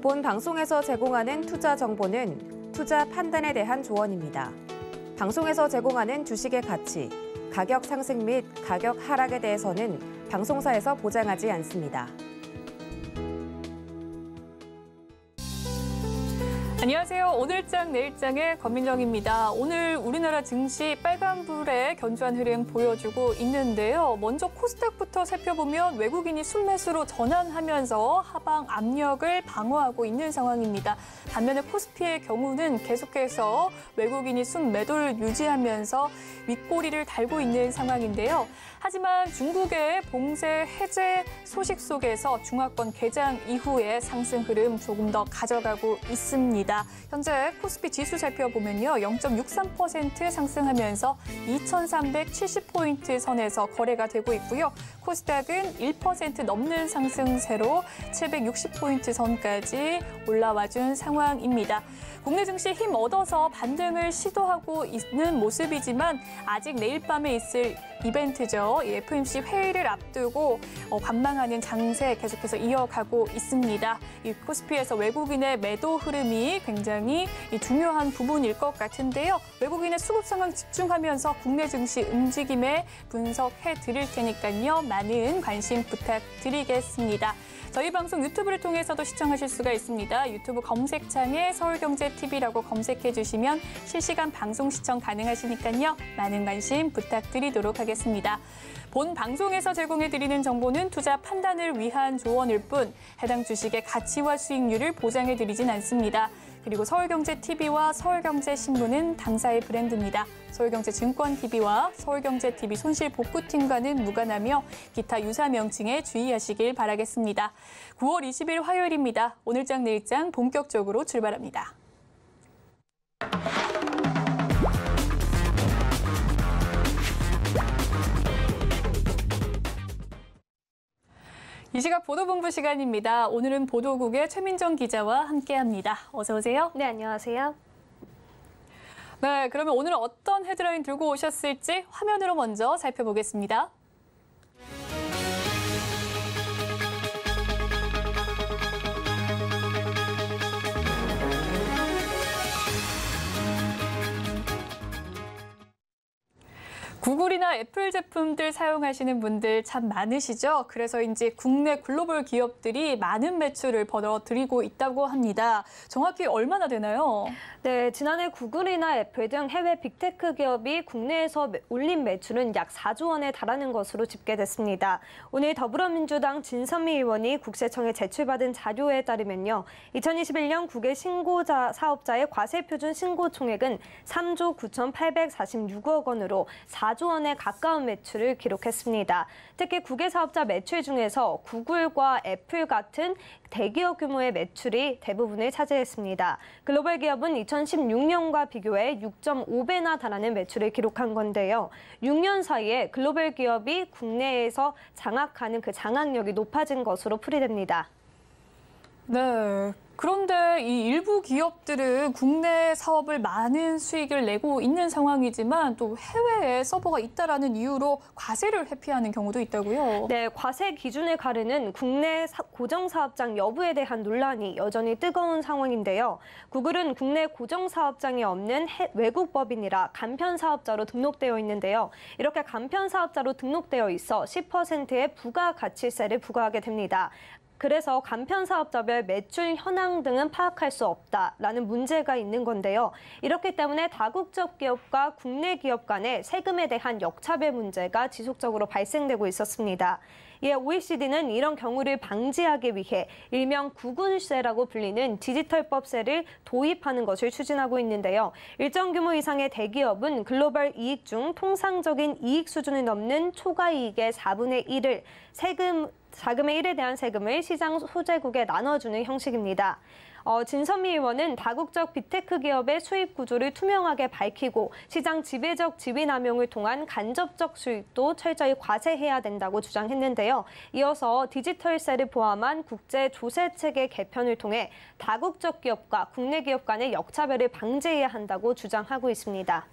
본 방송에서 제공하는 투자 정보는 투자 판단에 대한 조언입니다. 방송에서 제공하는 주식의 가치, 가격 상승 및 가격 하락에 대해서는 방송사에서 보장하지 않습니다. 안녕하세요. 오늘장 내일장의 권민정입니다. 오늘 우리나라 증시 빨간불에 견조한 흐름 보여주고 있는데요. 먼저 코스닥부터 살펴보면 외국인이 순매수로 전환하면서 하방 압력을 방어하고 있는 상황입니다. 반면에 코스피의 경우는 계속해서 외국인이 순매도를 유지하면서 윗꼬리를 달고 있는 상황인데요. 하지만 중국의 봉쇄 해제 소식 속에서 중화권 개장 이후에 상승 흐름 조금 더 가져가고 있습니다. 현재 코스피 지수 살펴보면요. 0.63% 상승하면서 2,370포인트 선에서 거래가 되고 있고요. 코스닥은 1% 넘는 상승세로 760포인트 선까지 올라와준 상황입니다. 국내 증시 힘 얻어서 반등을 시도하고 있는 모습이지만 아직 내일 밤에 있을 이벤트죠. 이 FOMC 회의를 앞두고 관망하는 장세 계속해서 이어가고 있습니다. 이 코스피에서 외국인의 매도 흐름이 굉장히 중요한 부분일 것 같은데요. 외국인의 수급 상황 집중하면서 국내 증시 움직임에 분석해 드릴 테니까요. 많은 관심 부탁드리겠습니다. 저희 방송 유튜브를 통해서도 시청하실 수가 있습니다. 유튜브 검색창에 서울경제TV라고 검색해 주시면 실시간 방송 시청 가능하시니까요. 많은 관심 부탁드리도록 하겠습니다. 본 방송에서 제공해드리는 정보는 투자 판단을 위한 조언일 뿐 해당 주식의 가치와 수익률을 보장해드리진 않습니다. 그리고 서울경제TV와 서울경제신문은 당사의 브랜드입니다. 서울경제증권TV와 서울경제TV 손실복구팀과는 무관하며 기타 유사 명칭에 주의하시길 바라겠습니다. 9월 20일 화요일입니다. 오늘장 내일장 본격적으로 출발합니다. 이 시각 보도본부 시간입니다. 오늘은 보도국의 최민정 기자와 함께합니다. 어서 오세요. 네, 안녕하세요. 네, 그러면 오늘은 어떤 헤드라인 들고 오셨을지 화면으로 먼저 살펴보겠습니다. 구글이나 애플 제품들 사용하시는 분들 참 많으시죠? 그래서인지 국내 글로벌 기업들이 많은 매출을 벌어들이고 있다고 합니다. 정확히 얼마나 되나요? 네, 지난해 구글이나 애플 등 해외 빅테크 기업이 국내에서 올린 매출은 약 4조 원에 달하는 것으로 집계됐습니다. 오늘 더불어민주당 진선미 의원이 국세청에 제출받은 자료에 따르면요. 2021년 국외 신고자 사업자의 과세표준 신고 총액은 3조 9,846억 원으로 4조 원에 가까운 매출을 기록했습니다. 특히 국외 사업자 매출 중에서 구글과 애플 같은 대기업 규모의 매출이 대부분을 차지했습니다. 글로벌 기업은 2016년과 비교해 6.5배나 달하는 매출을 기록한 건데요. 6년 사이에 글로벌 기업이 국내에서 장악하는 그 장악력이 높아진 것으로 풀이됩니다. 네. 그런데 이 일부 기업들은 국내 사업을 많은 수익을 내고 있는 상황이지만 또 해외에 서버가 있다라는 이유로 과세를 회피하는 경우도 있다고요? 네, 과세 기준을 가르는 국내 고정사업장 여부에 대한 논란이 여전히 뜨거운 상황인데요. 구글은 국내 고정사업장이 없는 외국 법인이라 간편사업자로 등록되어 있는데요. 이렇게 간편사업자로 등록되어 있어 10%의 부가가치세를 부과하게 됩니다. 그래서 간편사업자별 매출 현황 등은 파악할 수 없다라는 문제가 있는 건데요. 이렇기 때문에 다국적 기업과 국내 기업 간의 세금에 대한 역차별 문제가 지속적으로 발생되고 있었습니다. 이에 OECD는 이런 경우를 방지하기 위해 일명 구글세라고 불리는 디지털법세를 도입하는 것을 추진하고 있는데요. 일정 규모 이상의 대기업은 글로벌 이익 중 통상적인 이익 수준을 넘는 초과이익의 4분의 1을 자금의 1에 대한 세금을 시장 소재국에 나눠주는 형식입니다. 진선미 의원은 다국적 빅테크 기업의 수입 구조를 투명하게 밝히고 시장 지배적 지위 남용을 통한 간접적 수익도 철저히 과세해야 된다고 주장했는데요. 이어서 디지털세를 포함한 국제 조세 체계 개편을 통해 다국적 기업과 국내 기업 간의 역차별을 방지해야 한다고 주장하고 있습니다.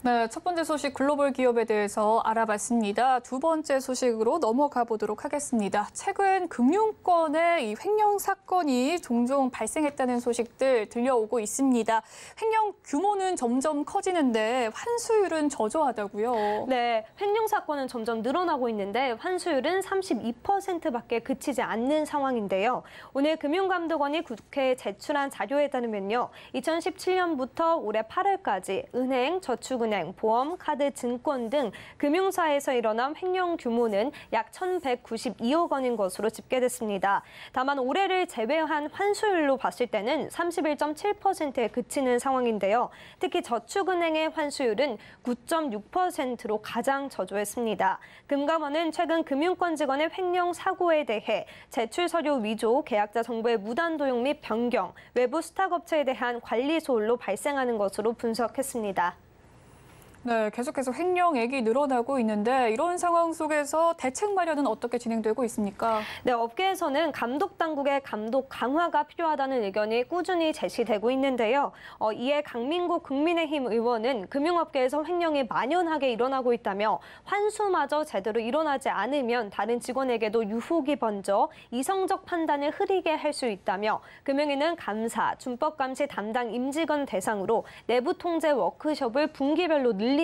네, 첫 번째 소식 글로벌 기업에 대해서 알아봤습니다. 두 번째 소식으로 넘어가 보도록 하겠습니다. 최근 금융권의 이 횡령 사건이 종종 발생했다는 소식들 들려오고 있습니다. 횡령 규모는 점점 커지는데 환수율은 저조하다고요. 네, 횡령 사건은 점점 늘어나고 있는데 환수율은 32%밖에 그치지 않는 상황인데요. 오늘 금융감독원이 국회에 제출한 자료에 따르면요. 2017년부터 올해 8월까지 은행, 저축은행, 보험, 카드, 증권 등 금융사에서 일어난 횡령 규모는 약 1,192억 원인 것으로 집계됐습니다. 다만 올해를 제외한 환수율로 봤을 때는 31.7%에 그치는 상황인데요. 특히 저축은행의 환수율은 9.6%로 가장 저조했습니다. 금감원은 최근 금융권 직원의 횡령 사고에 대해 제출 서류 위조, 계약자 정보의 무단 도용 및 변경, 외부 수탁업체에 대한 관리 소홀로 발생하는 것으로 분석했습니다. 네, 계속해서 횡령액이 늘어나고 있는데 이런 상황 속에서 대책 마련은 어떻게 진행되고 있습니까? 네, 업계에서는 감독 당국의 감독 강화가 필요하다는 의견이 꾸준히 제시되고 있는데요. 이에 강민국 국민의힘 의원은 금융업계에서 횡령이 만연하게 일어나고 있다며 환수마저 제대로 일어나지 않으면 다른 직원에게도 유혹이 번져 이성적 판단을 흐리게 할 수 있다며 금융위는 감사, 준법감시 담당 임직원 대상으로 내부 통제 워크숍을 분기별로 늘리고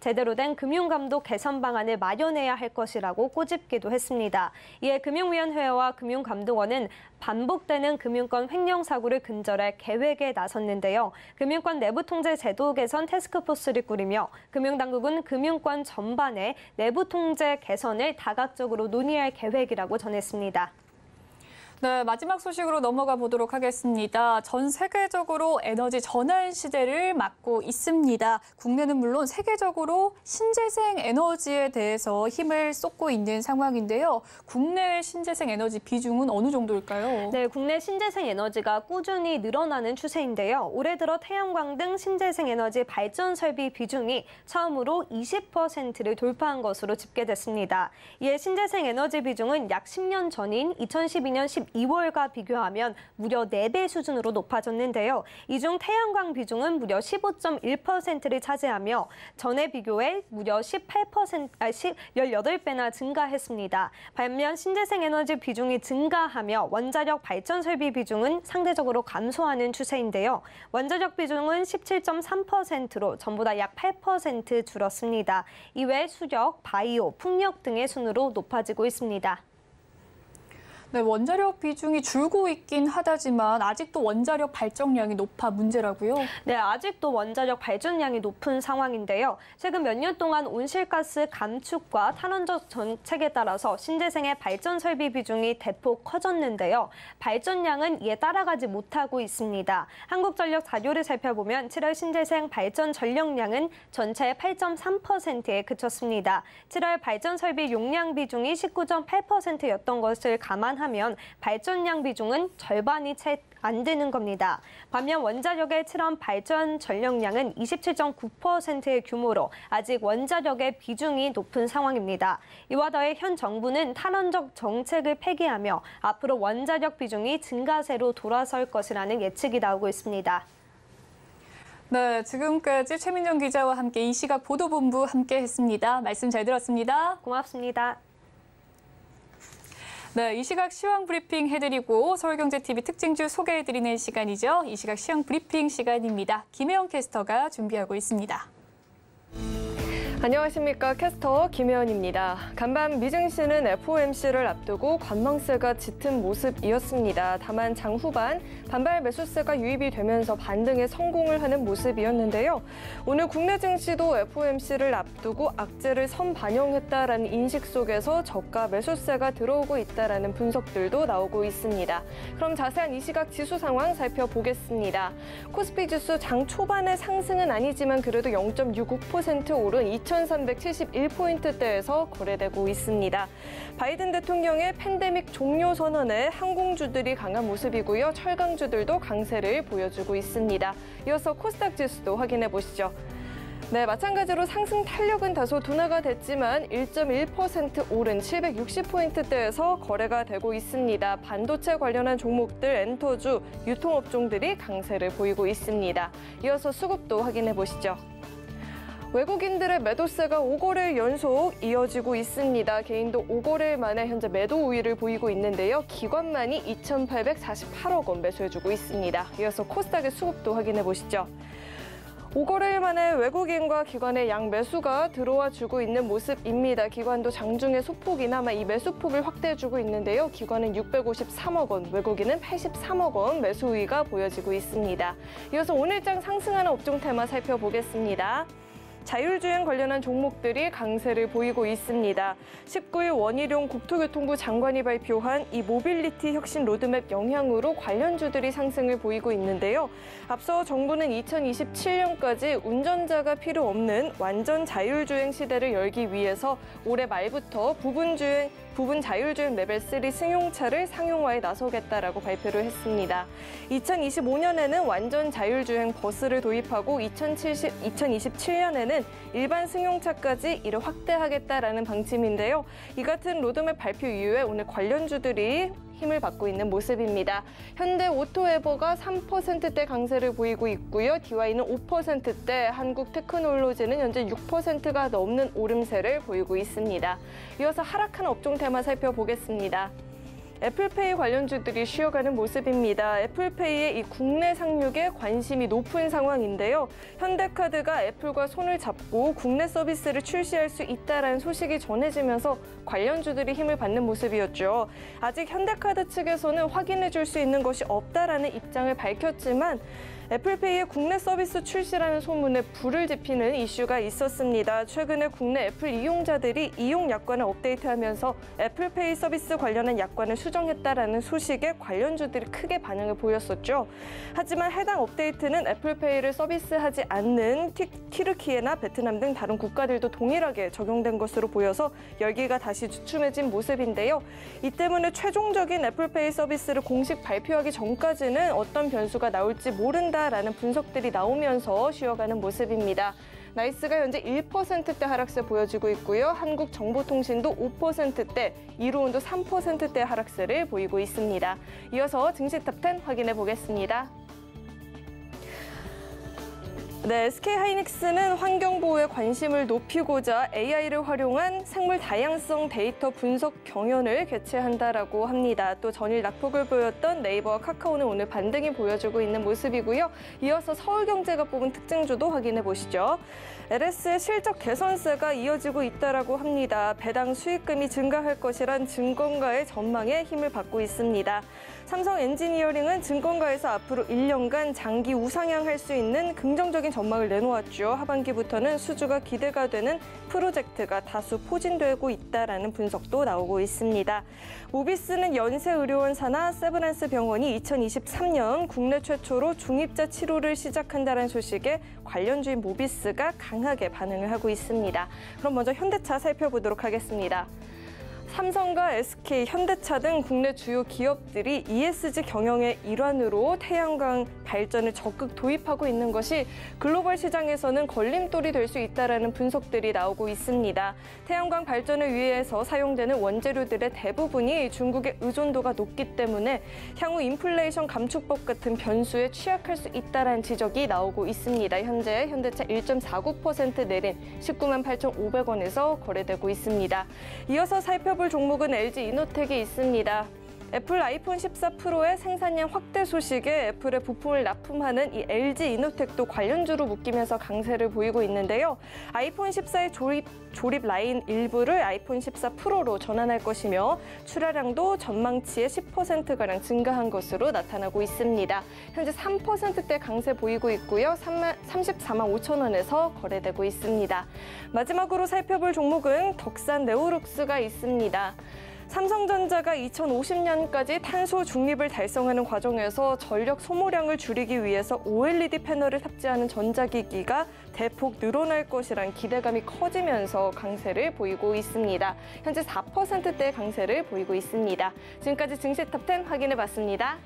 제대로 된 금융감독 개선 방안을 마련해야 할 것이라고 꼬집기도 했습니다. 이에 금융위원회와 금융감독원은 반복되는 금융권 횡령 사고를 근절할 계획에 나섰는데요. 금융권 내부 통제 제도 개선 태스크포스를 꾸리며 금융당국은 금융권 전반의 내부 통제 개선을 다각적으로 논의할 계획이라고 전했습니다. 네, 마지막 소식으로 넘어가 보도록 하겠습니다. 전 세계적으로 에너지 전환 시대를 맞고 있습니다. 국내는 물론 세계적으로 신재생 에너지에 대해서 힘을 쏟고 있는 상황인데요. 국내 신재생 에너지 비중은 어느 정도일까요? 네, 국내 신재생 에너지가 꾸준히 늘어나는 추세인데요. 올해 들어 태양광 등 신재생 에너지 발전 설비 비중이 처음으로 20%를 돌파한 것으로 집계됐습니다. 이에 신재생 에너지 비중은 약 10년 전인 2012년 12월과 비교하면 무려 4배 수준으로 높아졌는데요. 이 중 태양광 비중은 무려 15.1%를 차지하며 전에 비교해 무려 18배나 증가했습니다. 반면 신재생 에너지 비중이 증가하며 원자력 발전 설비 비중은 상대적으로 감소하는 추세인데요. 원자력 비중은 17.3%로 전보다 약 8% 줄었습니다. 이외 수력, 바이오, 풍력 등의 순으로 높아지고 있습니다. 네, 원자력 비중이 줄고 있긴 하다지만 아직도 원자력 발전량이 높아 문제라고요? 네, 아직도 원자력 발전량이 높은 상황인데요. 최근 몇 년 동안 온실가스 감축과 탈원전 정책에 따라서 신재생의 발전 설비 비중이 대폭 커졌는데요. 발전량은 이에 따라가지 못하고 있습니다. 한국전력 자료를 살펴보면 7월 신재생 발전 전력량은 전체의 8.3%에 그쳤습니다. 7월 발전 설비 용량 비중이 19.8%였던 것을 감안하면 발전량 비중은 절반이 채 안 되는 겁니다. 반면 원자력의 7월 발전 전력량은 27.9%의 규모로 아직 원자력의 비중이 높은 상황입니다. 이와 더해 현 정부는 탈원전 정책을 폐기하며 앞으로 원자력 비중이 증가세로 돌아설 것이라는 예측이 나오고 있습니다. 네, 지금까지 최민정 기자와 함께 이 시각 보도본부 함께했습니다. 말씀 잘 들었습니다. 고맙습니다. 네, 이 시각 시황 브리핑 해드리고 서울경제TV 특징주 소개해드리는 시간이죠. 이 시각 시황 브리핑 시간입니다. 김혜영 캐스터가 준비하고 있습니다. 안녕하십니까. 캐스터 김혜연입니다. 간밤 미증시는 FOMC를 앞두고 관망세가 짙은 모습이었습니다. 다만 장 후반 반발 매수세가 유입이 되면서 반등에 성공을 하는 모습이었는데요. 오늘 국내 증시도 FOMC를 앞두고 악재를 선반영했다라는 인식 속에서 저가 매수세가 들어오고 있다라는 분석들도 나오고 있습니다. 그럼 자세한 이 시각 지수 상황 살펴보겠습니다. 코스피 지수 장 초반의 상승은 아니지만 그래도 0.65% 오른 2,371포인트대에서 거래되고 있습니다. 바이든 대통령의 팬데믹 종료 선언에 항공주들이 강한 모습이고요. 철강주들도 강세를 보여주고 있습니다. 이어서 코스닥 지수도 확인해 보시죠. 네, 마찬가지로 상승 탄력은 다소 둔화가 됐지만 1.1% 오른 760포인트대에서 거래가 되고 있습니다. 반도체 관련한 종목들, 엔터주, 유통업종들이 강세를 보이고 있습니다. 이어서 수급도 확인해 보시죠. 외국인들의 매도세가 5거래일 연속 이어지고 있습니다. 개인도 5거래일 만에 현재 매도 우위를 보이고 있는데요. 기관만이 2,848억 원 매수해주고 있습니다. 이어서 코스닥의 수급도 확인해 보시죠. 5거래일 만에 외국인과 기관의 양 매수가 들어와 주고 있는 모습입니다. 기관도 장중에 소폭이나마 이 매수폭을 확대해주고 있는데요. 기관은 653억 원, 외국인은 83억 원 매수 우위가 보여지고 있습니다. 이어서 오늘장 상승하는 업종 테마 살펴보겠습니다. 자율주행 관련한 종목들이 강세를 보이고 있습니다. 19일 원희룡 국토교통부 장관이 발표한 이 모빌리티 혁신 로드맵 영향으로 관련주들이 상승을 보이고 있는데요. 앞서 정부는 2027년까지 운전자가 필요 없는 완전 자율주행 시대를 열기 위해서 올해 말부터 부분 자율주행 레벨 3 승용차를 상용화에 나서겠다라고 발표를 했습니다. 2025년에는 완전 자율주행 버스를 도입하고 2027년에는 일반 승용차까지 이를 확대하겠다라는 방침인데요. 이 같은 로드맵 발표 이후에 오늘 관련주들이 힘을 받고 있는 모습입니다. 현대 오토에버가 3%대 강세를 보이고 있고요. DY는 5%대, 한국테크놀로지는 현재 6%가 넘는 오름세를 보이고 있습니다. 이어서 하락한 업종 테마 살펴보겠습니다. 애플페이 관련주들이 쉬어가는 모습입니다. 애플페이의 이 국내 상륙에 관심이 높은 상황인데요. 현대카드가 애플과 손을 잡고 국내 서비스를 출시할 수 있다는 소식이 전해지면서 관련주들이 힘을 받는 모습이었죠. 아직 현대카드 측에서는 확인해 줄 수 있는 것이 없다라는 입장을 밝혔지만 애플페이의 국내 서비스 출시라는 소문에 불을 지피는 이슈가 있었습니다. 최근에 국내 애플 이용자들이 이용 약관을 업데이트하면서 애플페이 서비스 관련한 약관을 수정했다라는 소식에 관련주들이 크게 반응을 보였었죠. 하지만 해당 업데이트는 애플페이를 서비스하지 않는 튀르키예나 베트남 등 다른 국가들도 동일하게 적용된 것으로 보여서 열기가 다시 주춤해진 모습인데요. 이 때문에 최종적인 애플페이 서비스를 공식 발표하기 전까지는 어떤 변수가 나올지 모른다라는 분석들이 나오면서 쉬어가는 모습입니다. 나이스가 현재 1%대 하락세 보여지고 있고요. 한국정보통신도 5%대, 이로운도 3%대 하락세를 보이고 있습니다. 이어서 증시 탑10 확인해 보겠습니다. 네, SK하이닉스는 환경보호에 관심을 높이고자 AI를 활용한 생물 다양성 데이터 분석 경연을 개최한다라고 합니다. 또 전일 낙폭을 보였던 네이버와 카카오는 오늘 반등이 보여주고 있는 모습이고요. 이어서 서울경제가 뽑은 특징주도 확인해 보시죠. LS의 실적 개선세가 이어지고 있다라고 합니다. 배당 수익금이 증가할 것이란 증권가의 전망에 힘을 받고 있습니다. 삼성 엔지니어링은 증권가에서 앞으로 1년간 장기 우상향할 수 있는 긍정적인 전망을 내놓았죠. 하반기부터는 수주가 기대가 되는 프로젝트가 다수 포진되고 있다라는 분석도 나오고 있습니다. 모비스는 연세의료원 산하 세브란스 병원이 2023년 국내 최초로 중입자 치료를 시작한다는 소식에 관련주인 모비스가 강하게 반응을 하고 있습니다. 그럼 먼저 현대차 살펴보도록 하겠습니다. 삼성과 SK, 현대차 등 국내 주요 기업들이 ESG 경영의 일환으로 태양광 발전을 적극 도입하고 있는 것이 글로벌 시장에서는 걸림돌이 될 수 있다는 분석들이 나오고 있습니다. 태양광 발전을 위해서 사용되는 원재료들의 대부분이 중국의 의존도가 높기 때문에 향후 인플레이션 감축법 같은 변수에 취약할 수 있다는 지적이 나오고 있습니다. 현재 현대차 1.49% 내린 19만 8,500원에서 거래되고 있습니다. 이어서 살펴볼 종목은 LG이노텍이 있습니다. 애플 아이폰 14 프로의 생산량 확대 소식에 애플의 부품을 납품하는 이 LG이노텍도 관련주로 묶이면서 강세를 보이고 있는데요. 아이폰 14의 조립 라인 일부를 아이폰 14 프로로 전환할 것이며 출하량도 전망치의 10%가량 증가한 것으로 나타나고 있습니다. 현재 3%대 강세 보이고 있고요. 34만 5천 원에서 거래되고 있습니다. 마지막으로 살펴볼 종목은 덕산 네오룩스가 있습니다. 삼성전자가 2050년까지 탄소 중립을 달성하는 과정에서 전력 소모량을 줄이기 위해서 OLED 패널을 탑재하는 전자기기가 대폭 늘어날 것이란 기대감이 커지면서 강세를 보이고 있습니다. 현재 4%대 강세를 보이고 있습니다. 지금까지 증시 탑10 확인해봤습니다.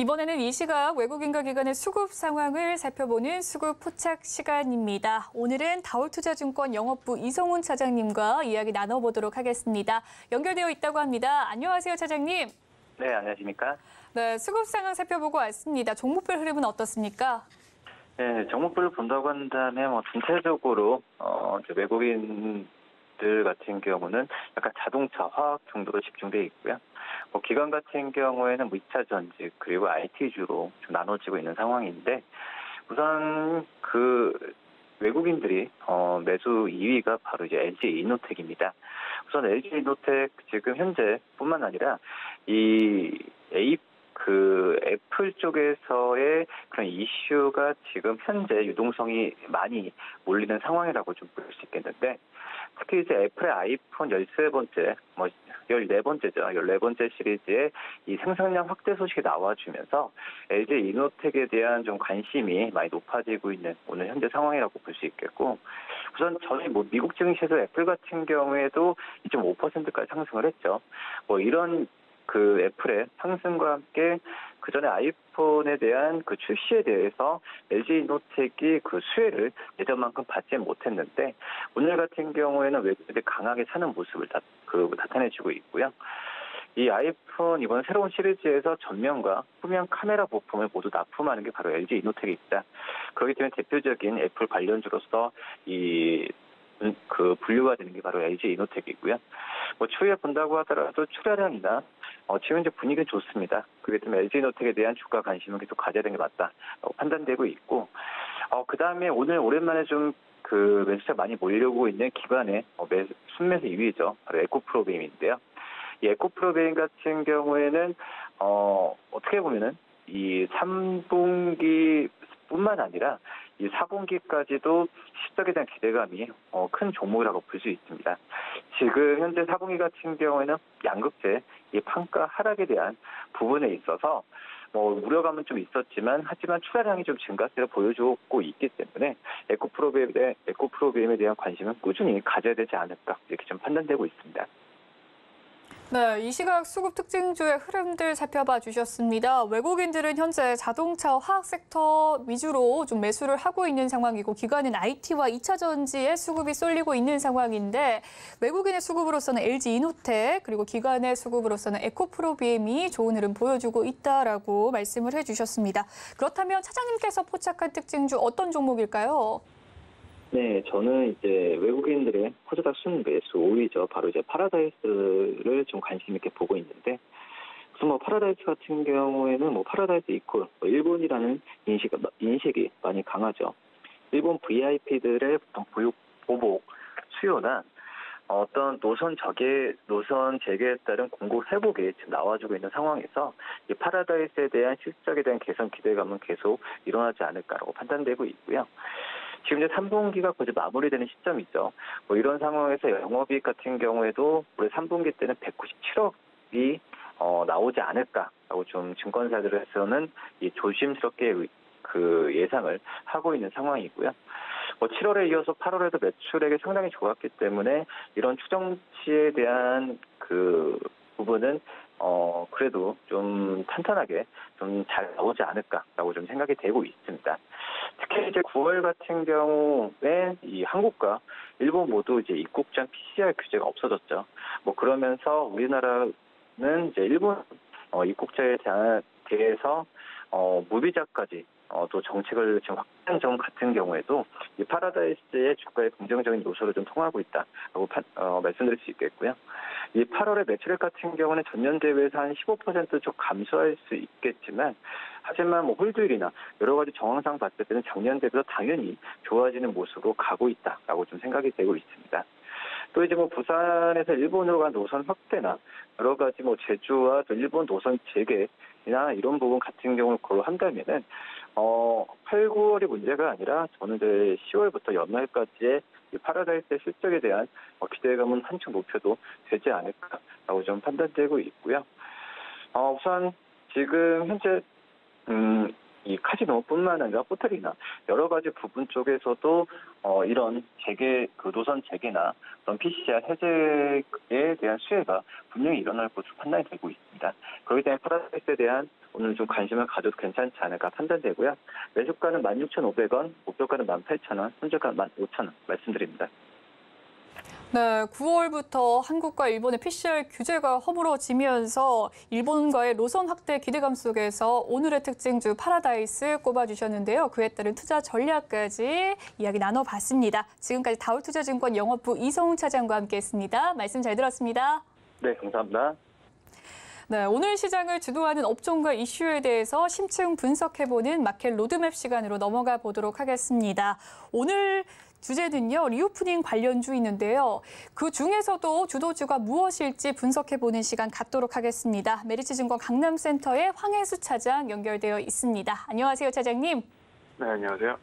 이번에는 이 시각 외국인과 기관의 수급 상황을 살펴보는 수급 포착 시간입니다. 오늘은 다올투자증권 영업부 이성훈 차장님과 이야기 나눠보도록 하겠습니다. 연결되어 있다고 합니다. 안녕하세요, 차장님. 네, 안녕하십니까? 네, 수급 상황 살펴보고 왔습니다. 종목별 흐름은 어떻습니까? 네, 종목별로 본다고 한다면 전체적으로 외국인들 같은 경우는 약간 자동차, 화학 정도로 집중되어 있고요. 기관 같은 경우에는 2차 전지 그리고 IT주로 좀 나눠지고 있는 상황인데 우선 외국인들이 매수 2위가 바로 이제 LG 이노텍입니다. 우선 LG 이노텍 지금 현재뿐만 아니라 애플 쪽에서의 그런 이슈가 지금 현재 유동성이 많이 몰리는 상황이라고 좀 볼 수 있겠는데 특히 이제 애플의 아이폰 14번째, 14번째 시리즈의 이 생산량 확대 소식이 나와주면서 LG 이노텍에 대한 좀 관심이 많이 높아지고 있는 오늘 현재 상황이라고 볼 수 있겠고 우선 저희 미국 증시에서 애플 같은 경우에도 2.5%까지 상승을 했죠. 이런 애플의 상승과 함께 그 전에 아이폰에 대한 출시에 대해서 LG 이노텍이 수혜를 예전만큼 받지 못했는데 오늘 같은 경우에는 외국인들이 강하게 사는 모습을 나타내주고 있고요. 이 아이폰 이번 새로운 시리즈에서 전면과 후면 카메라 부품을 모두 납품하는 게 바로 LG 이노텍입니다. 그렇기 때문에 대표적인 애플 관련주로서 분류가 되는 게 바로 LG 이노텍이고요. 추후에 본다고 하더라도 출하량이나 지금 이제 분위기는 좋습니다. 그렇기 때문에 LG 이노텍에 대한 주가 관심은 계속 가져야 되는 게 맞다라고 판단되고 있고, 그 다음에 오늘 오랜만에 좀 매수세 많이 몰려오고 있는 기관의 순매수 2위죠. 바로 에코프로베임인데요. 이 에코프로베임 같은 경우에는 어떻게 보면은 이 3분기뿐만 아니라 이 4분기까지도 실적에 대한 기대감이 큰 종목이라고 볼 수 있습니다. 지금 현재 4분기 같은 경우에는 양극재 이 판가 하락에 대한 부분에 있어서 우려감은 좀 있었지만 하지만 출하량이 좀 증가세를 보여주고 있기 때문에 에코프로비엠에 대한 관심은 꾸준히 가져야 되지 않을까 이렇게 좀 판단되고 있습니다. 네, 이 시각 수급 특징주의 흐름들 살펴봐 주셨습니다. 외국인들은 현재 자동차, 화학 섹터 위주로 좀 매수를 하고 있는 상황이고 기관은 IT와 2차 전지에 수급이 쏠리고 있는 상황인데 외국인의 수급으로서는 LG 이노텍 그리고 기관의 수급으로서는 에코프로비엠이 좋은 흐름 보여주고 있다라고 말씀을 해주셨습니다. 그렇다면 차장님께서 포착한 특징주 어떤 종목일까요? 네, 저는 이제 외국인들의 코스닥 순매수 5위죠. 바로 이제 파라다이스를 좀 관심 있게 보고 있는데, 우선 파라다이스 같은 경우에는 파라다이스 이퀄, 일본이라는 인식이 많이 강하죠. 일본 VIP들의 보복 수요나 어떤 노선 재개에 따른 공급 회복이 지금 나와주고 있는 상황에서 이 파라다이스에 대한 실적에 대한 개선 기대감은 계속 일어나지 않을까라고 판단되고 있고요. 지금 이제 3분기가 거의 마무리되는 시점이죠. 이런 상황에서 영업이익 같은 경우에도 올해 3분기 때는 197억이 나오지 않을까라고 좀 증권사들에서는 조심스럽게 예상을 하고 있는 상황이고요. 7월에 이어서 8월에도 매출액이 상당히 좋았기 때문에 이런 추정치에 대한 부분은 그래도 좀 탄탄하게 좀 잘 나오지 않을까라고 좀 생각이 되고 있습니다. 특히 이제 9월 같은 경우에 이 한국과 일본 모두 이제 입국장 PCR 규제가 없어졌죠. 그러면서 우리나라는 이제 일본 입국자에 대해서 무비자까지 또 정책을 지금 확대한 점 같은 경우에도 이 파라다이스의 주가에 긍정적인 요소를 좀 통하고 있다라고 말씀드릴 수 있겠고요. 이 8월의 매출액 같은 경우는 전년 대비해서 한 15% 좀 감소할 수 있겠지만 하지만 홀드율이나 여러 가지 정황상 봤을 때는 작년 대비해서 당연히 좋아지는 모습으로 가고 있다라고 좀 생각이 되고 있습니다. 또 이제 부산에서 일본으로 간 노선 확대나 여러 가지 제주와 또 일본 노선 재개나 이런 부분 같은 경우를 고려한다면은 8, 9월이 문제가 아니라 저는 이제 10월부터 연말까지의 이 파라다이스의 실적에 대한 기대감은 한층 높여도 되지 않을까라고 좀 판단되고 있고요. 우선 지금 현재 이 카지노뿐만 아니라 호텔이나 여러 가지 부분 쪽에서도 이런 노선 재개나 그런 PCR 해제에 대한 수혜가 분명히 일어날 것으로 판단이 되고 있습니다. 그렇기 때문에 파라다이스에 대한 오늘 좀 관심을 가져도 괜찮지 않을까 판단되고요. 매수가는 16,500원, 목표가는 18,000원, 손절가는 15,000원 말씀드립니다. 네, 9월부터 한국과 일본의 PCR 규제가 허물어지면서 일본과의 노선 확대 기대감 속에서 오늘의 특징주 파라다이스 꼽아주셨는데요. 그에 따른 투자 전략까지 이야기 나눠봤습니다. 지금까지 다울투자증권 영업부 이성훈 차장과 함께했습니다. 말씀 잘 들었습니다. 네, 감사합니다. 네, 오늘 시장을 주도하는 업종과 이슈에 대해서 심층 분석해보는 마켓 로드맵 시간으로 넘어가 보도록 하겠습니다. 오늘 주제는요, 리오프닝 관련주 있는데요. 그 중에서도 주도주가 무엇일지 분석해보는 시간 갖도록 하겠습니다. 메리츠증권 강남센터의 황혜수 차장 연결되어 있습니다. 안녕하세요, 차장님. 네, 안녕하세요.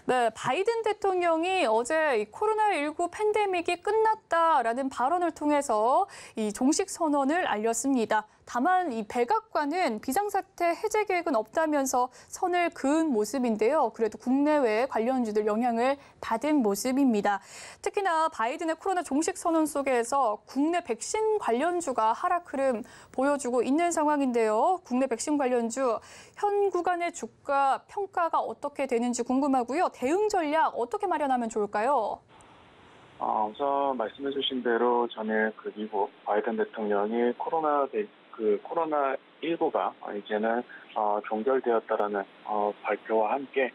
네, 바이든 대통령이 어제 코로나19 팬데믹이 끝났다라는 발언을 통해서 이 종식 선언을 알렸습니다. 다만 이 백악관은 비상사태 해제 계획은 없다면서 선을 그은 모습인데요. 그래도 국내외 관련주들 영향을 받은 모습입니다. 특히나 바이든의 코로나 종식 선언 속에서 국내 백신 관련주가 하락 흐름 보여주고 있는 상황인데요. 국내 백신 관련주 현 구간의 주가 평가가 어떻게 되는지 궁금하고요. 대응 전략 어떻게 마련하면 좋을까요? 우선 말씀해주신 대로 전에 미국 바이든 대통령이 코로나19가 이제는 종결되었다라는 발표와 함께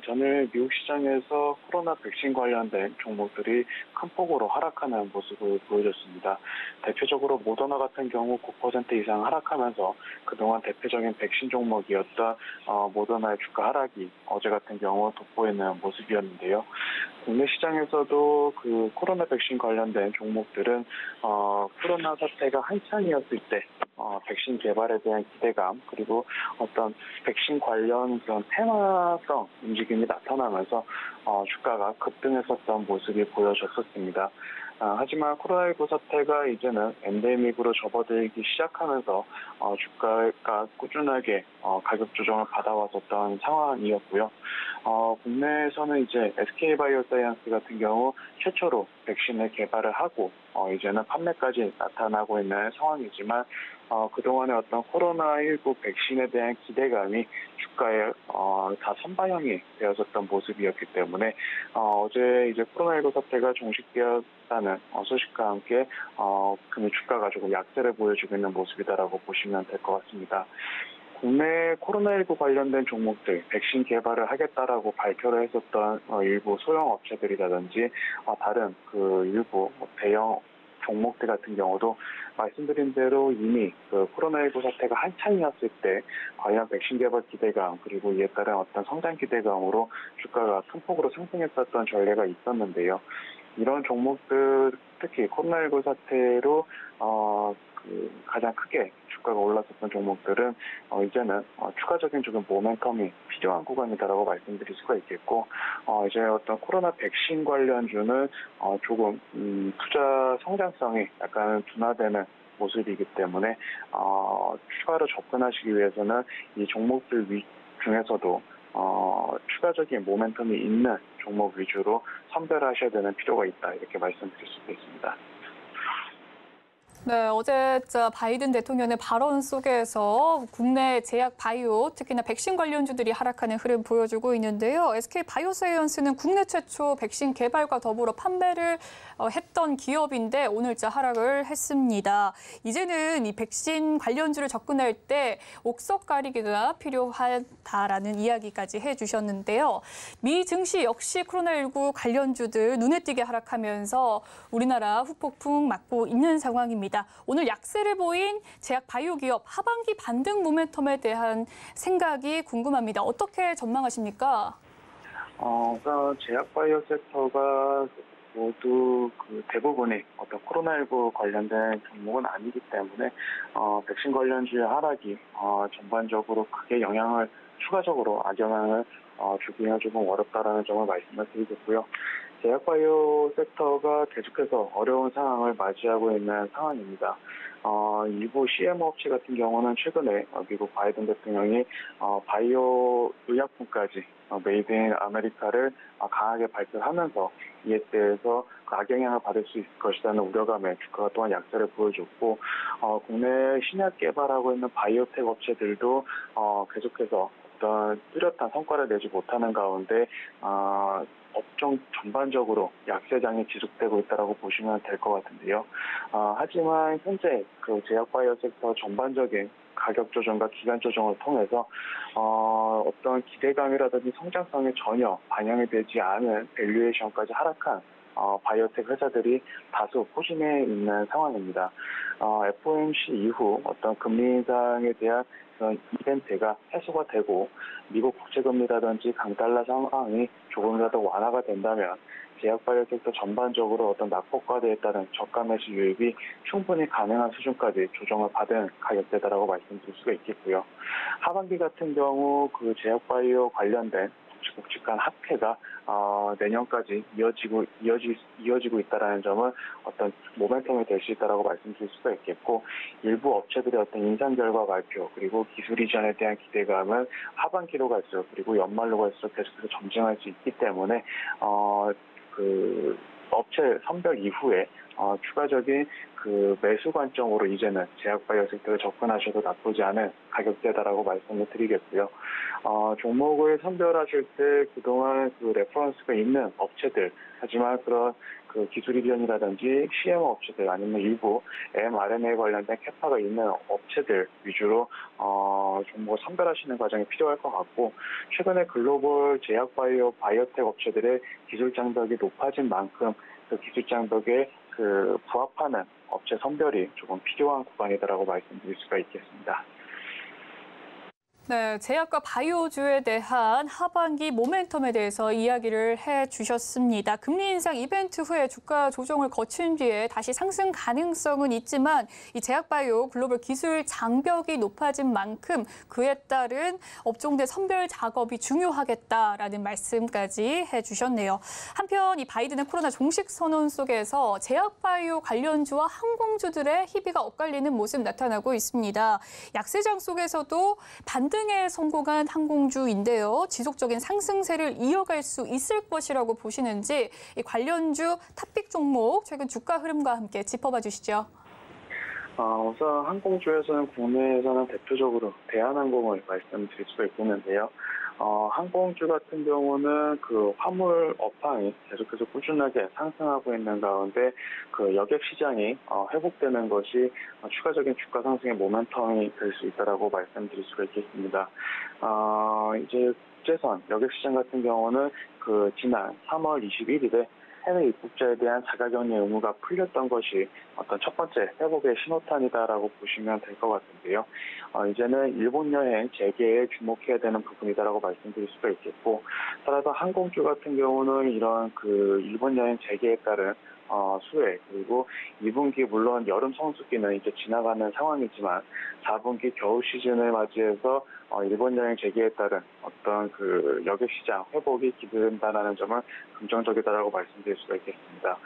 전일 미국 시장에서 코로나 백신 관련된 종목들이 큰 폭으로 하락하는 모습을 보여줬습니다. 대표적으로 모더나 같은 경우 9% 이상 하락하면서 그동안 대표적인 백신 종목이었던 모더나의 주가 하락이 어제 같은 경우 돋보이는 모습이었는데요. 국내 시장에서도 그 코로나 백신 관련된 종목들은 코로나 사태가 한창이었을 때 백신 개발에 대한 기대감 그리고 어떤 백신 관련 그런 테마성 움직임이 나타나면서 주가가 급등했었던 모습이 보여졌었습니다. 하지만 코로나19 사태가 이제는 엔데믹으로 접어들기 시작하면서 주가가 꾸준하게 가격 조정을 받아왔었던 상황이었고요. 국내에서는 이제 SK바이오사이언스 같은 경우 최초로 백신을 개발을 하고 이제는 판매까지 나타나고 있는 상황이지만 그동안의 어떤 코로나19 백신에 대한 기대감이 주가에 다 선반영이 되었었던 모습이었기 때문에 어제 이제 코로나19 사태가 종식되었다는 소식과 함께 금일 주가가 조금 약세를 보여주고 있는 모습이다라고 보시면 될 것 같습니다. 국내 코로나19 관련된 종목들, 백신 개발을 하겠다라고 발표를 했었던 일부 소형 업체들이라든지 다른 일부 대형 종목들 같은 경우도 말씀드린 대로 이미 코로나19 사태가 한창이었을 때 관련 백신 개발 기대감 그리고 이에 따른 어떤 성장 기대감으로 주가가 큰 폭으로 상승했었던 전례가 있었는데요. 이런 종목들 특히 코로나19 사태로 가장 크게 주가가 올랐었던 종목들은 이제는 추가적인 조금 모멘텀이 필요한 구간이다라고 말씀드릴 수가 있겠고 이제 어떤 코로나 백신 관련주는 조금 투자 성장성이 약간 둔화되는 모습이기 때문에 추가로 접근하시기 위해서는 이 종목들 중에서도 추가적인 모멘텀이 있는 종목 위주로 선별하셔야 되는 필요가 있다 이렇게 말씀드릴 수 있습니다. 네, 어제 바이든 대통령의 발언 속에서 국내 제약 바이오, 특히나 백신 관련주들이 하락하는 흐름 보여주고 있는데요. SK바이오사이언스는 국내 최초 백신 개발과 더불어 판매를 했던 기업인데 오늘자 하락을 했습니다. 이제는 이 백신 관련주를 접근할 때 옥석 가리기가 필요하다라는 이야기까지 해주셨는데요. 미 증시 역시 코로나19 관련주들 눈에 띄게 하락하면서 우리나라 후폭풍 맞고 있는 상황입니다. 오늘 약세를 보인 제약 바이오 기업 하반기 반등 모멘텀에 대한 생각이 궁금합니다. 어떻게 전망하십니까? 우선 제약 바이오 섹터가 모두 대부분이 어떤 코로나19 관련된 종목은 아니기 때문에 백신 관련주의 하락이 전반적으로 크게 추가적으로 악영향을 주기는 조금 어렵다라는 점을 말씀을 드리겠고요. 제약바이오 섹터가 계속해서 어려운 상황을 맞이하고 있는 상황입니다. 일부 CMO 업체 같은 경우는 최근에 미국 바이든 대통령이 바이오 의약품까지 메이드 인 아메리카를 강하게 발표하면서 이에 대해서 악영향을 받을 수 있을 것이라는 우려감에 주가가 또한 약세를 보여줬고 국내 신약 개발하고 있는 바이오텍 업체들도 계속해서 어떤 뚜렷한 성과를 내지 못하는 가운데 업종 전반적으로 약세장이 지속되고 있다고 보시면 될 것 같은데요. 하지만 현재 그 제약바이오 섹터 전반적인 가격 조정과 기간 조정을 통해서 어떤 기대감이라든지 성장성에 전혀 반영이 되지 않은 밸류에이션까지 하락한 바이오텍 회사들이 다소 포진해 있는 상황입니다. FOMC 이후 어떤 금리 인상에 대한 그런 이벤트가 해소가 되고 미국 국채금리라든지 강달러 상황이 조금이라도 완화가 된다면 제약바이오 섹터 전반적으로 어떤 낙폭과대에 따른 저가 매수 유입이 충분히 가능한 수준까지 조정을 받은 가격대다라고 말씀드릴 수가 있겠고요. 하반기 같은 경우 그 제약바이오 관련된 굵직굵직한 합회가 내년까지 이어지고 있다라는 점은 어떤 모멘텀이 될 수 있다라고 말씀드릴 수가 있겠고, 일부 업체들의 어떤 인상 결과 발표 그리고 기술 이전에 대한 기대감은 하반기로 갈수록 그리고 연말로 갈수록 계속해서 점증할 수 있기 때문에 그 업체 선별 이후에 추가적인 그 매수 관점으로 이제는 제약바이오 섹터에 접근하셔도 나쁘지 않은 가격대다라고 말씀을 드리겠고요. 종목을 선별하실 때 그동안 그 레퍼런스가 있는 업체들, 하지만 그런 그 기술 이전이라든지 CMO 업체들 아니면 일부 mRNA 관련된 캐파가 있는 업체들 위주로 종목을 선별하시는 과정이 필요할 것 같고, 최근에 글로벌 제약바이오 바이오텍 업체들의 기술 장벽이 높아진 만큼 그 기술 장벽에 그 부합하는 업체 선별이 조금 필요한 구간이다라고 말씀드릴 수가 있겠습니다. 네, 제약과 바이오주에 대한 하반기 모멘텀에 대해서 이야기를 해주셨습니다. 금리 인상 이벤트 후에 주가 조정을 거친 뒤에 다시 상승 가능성은 있지만 이 제약바이오 글로벌 기술 장벽이 높아진 만큼 그에 따른 업종대 선별 작업이 중요하겠다라는 말씀까지 해주셨네요. 한편 이 바이든의 코로나 종식 선언 속에서 제약바이오 관련주와 항공주들의 희비가 엇갈리는 모습 나타나고 있습니다. 약세장 속에서도 반등에 성공한 항공주인데요. 지속적인 상승세를 이어갈 수 있을 것이라고 보시는지 이 관련주 탑픽 종목 최근 주가 흐름과 함께 짚어봐 주시죠. 우선 항공주에서는 국내에서는 대표적으로 대한항공을 말씀드릴 수가 있겠는데요. 항공주 같은 경우는 그 화물 업황이 계속해서 꾸준하게 상승하고 있는 가운데 그 여객 시장이 회복되는 것이 추가적인 주가 상승의 모멘텀이 될 수 있다라고 말씀드릴 수가 있겠습니다. 이제 국제선 여객 시장 같은 경우는 그 지난 3월 21일에 해외 입국자에 대한 자가격리 의무가 풀렸던 것이 어떤 첫 번째 회복의 신호탄이다라고 보시면 될 것 같은데요. 이제는 일본 여행 재개에 주목해야 되는 부분이다라고 말씀드릴 수가 있겠고, 따라서 항공주 같은 경우는 이런 그 일본 여행 재개에 따른 수혜, 그리고 2분기 물론 여름 성수기는 이제 지나가는 상황이지만 4분기 겨울 시즌을 맞이해서 일본 여행 재개에 따른 어떤 그 여객 시장 회복이 기대된다는 점은 긍정적이다라고 말씀드릴 수가 있겠습니다.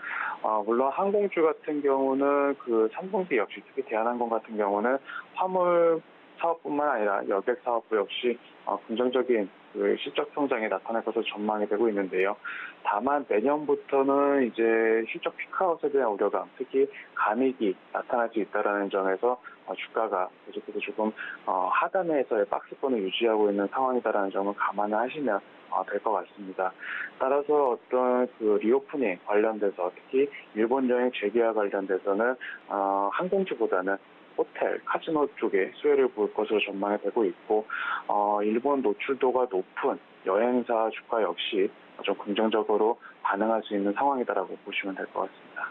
물론 항공주 같은 경우는 그 3분기 역시 특히 대한항공 같은 경우는 화물 사업뿐만 아니라 여객 사업도 역시 긍정적인 그 실적 성장이 나타날 것으로 전망이 되고 있는데요. 다만 내년부터는 이제 실적 피크아웃에 대한 우려감, 특히 감익이 나타날 수 있다는 점에서 주가가 계속해서 조금 하단에서의 박스권을 유지하고 있는 상황이다라는 점을 감안하시면 될 것 같습니다. 따라서 어떤 그 리오프닝 관련돼서 특히 일본 여행 재개와 관련돼서는 항공주보다는 호텔, 카지노 쪽에 수혜를 볼 것으로 전망이 되고 있고, 일본 노출도가 높은 여행사 주가 역시 좀 긍정적으로 반응할 수 있는 상황이다라고 보시면 될 것 같습니다.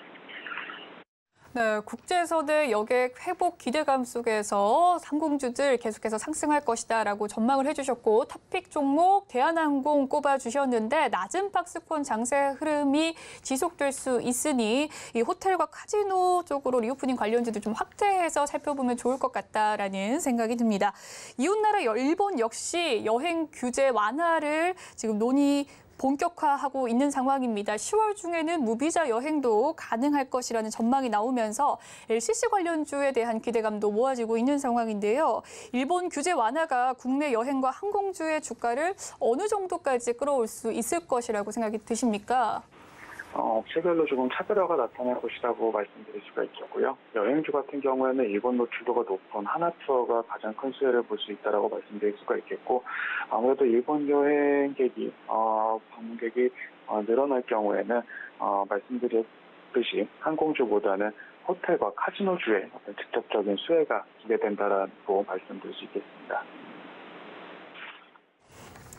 네, 국제선의 여객 회복 기대감 속에서 항공주들 계속해서 상승할 것이다라고 전망을 해주셨고, 탑픽 종목 대한항공 꼽아주셨는데 낮은 박스권 장세 흐름이 지속될 수 있으니 이 호텔과 카지노 쪽으로 리오프닝 관련주들 좀 확대해서 살펴보면 좋을 것 같다라는 생각이 듭니다. 이웃나라 일본 역시 여행 규제 완화를 지금 논의 본격화하고 있는 상황입니다. 10월 중에는 무비자 여행도 가능할 것이라는 전망이 나오면서 LCC 관련주에 대한 기대감도 모아지고 있는 상황인데요. 일본 규제 완화가 국내 여행과 항공주의 주가를 어느 정도까지 끌어올 수 있을 것이라고 생각이 드십니까? 업체별로 조금 차별화가 나타날 것이라고 말씀드릴 수가 있겠고요. 여행주 같은 경우에는 일본 노출도가 높은 하나투어가 가장 큰 수혜를 볼 수 있다고 말씀드릴 수가 있겠고, 아무래도 일본 여행객이 방문객이 늘어날 경우에는 말씀드렸듯이 항공주보다는 호텔과 카지노주의 어떤 직접적인 수혜가 기대된다라고 말씀드릴 수 있겠습니다.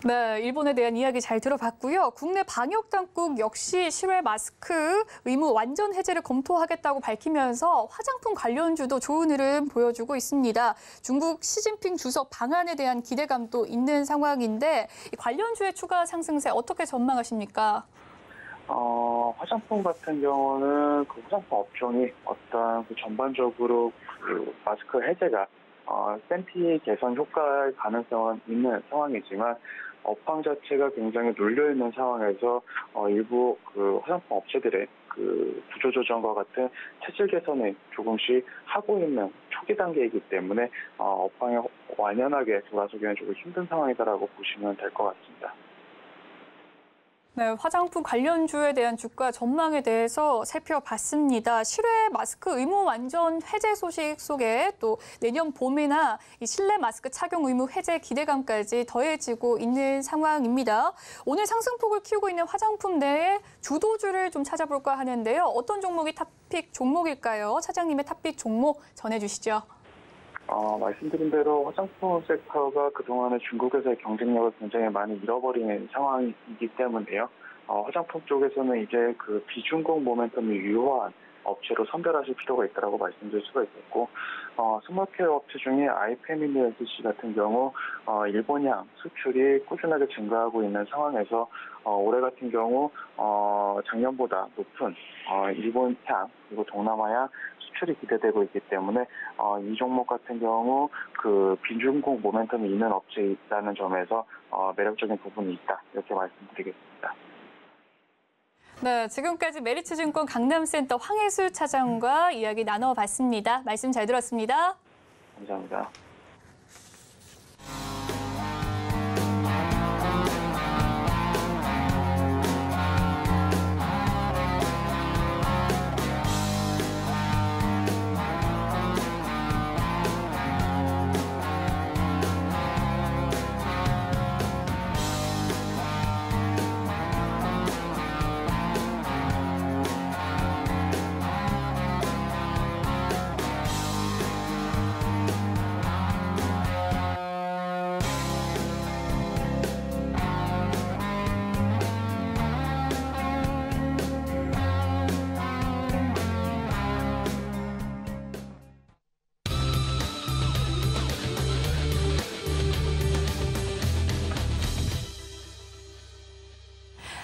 네, 일본에 대한 이야기 잘 들어봤고요. 국내 방역 당국 역시 실외 마스크 의무 완전 해제를 검토하겠다고 밝히면서 화장품 관련주도 좋은 흐름 보여주고 있습니다. 중국 시진핑 주석 방안에 대한 기대감도 있는 상황인데 이 관련주의 추가 상승세 어떻게 전망하십니까? 화장품 같은 경우는 그 화장품 업종이 어떤 전반적으로 그 마스크 해제가 팬티 개선 효과의 가능성은 있는 상황이지만 업황 자체가 굉장히 눌려 있는 상황에서 일부 그 화장품 업체들의 그 구조 조정과 같은 체질 개선을 조금씩 하고 있는 초기 단계이기 때문에 업황에 완연하게 돌아서기는 조금 힘든 상황이다라고 보시면 될 것 같습니다. 네, 화장품 관련주에 대한 주가 전망에 대해서 살펴봤습니다. 실외 마스크 의무 완전 해제 소식 속에 또 내년 봄이나 이 실내 마스크 착용 의무 해제 기대감까지 더해지고 있는 상황입니다. 오늘 상승폭을 키우고 있는 화장품 내에 주도주를 좀 찾아볼까 하는데요. 어떤 종목이 탑픽 종목일까요? 차장님의 탑픽 종목 전해주시죠. 말씀드린 대로 화장품 섹터가 그동안에 중국에서의 경쟁력을 굉장히 많이 잃어버리는 상황이기 때문에요. 화장품 쪽에서는 이제 그 비중국 모멘텀이 유효한 업체로 선별하실 필요가 있다고 말씀드릴 수가 있겠고, 스몰케어 업체 중에 아이페미리 LCC 같은 경우 일본향 수출이 꾸준하게 증가하고 있는 상황에서 올해 같은 경우 작년보다 높은 일본향 그리고 동남아향 수출이 기대되고 있기 때문에 이 종목 같은 경우 그 비중국 모멘텀이 있는 업체라는 점에서 매력적인 부분이 있다 이렇게 말씀드리겠습니다. 네, 지금까지 메리츠증권 강남센터 황혜수 차장과 이야기 나눠봤습니다. 말씀 잘 들었습니다. 감사합니다.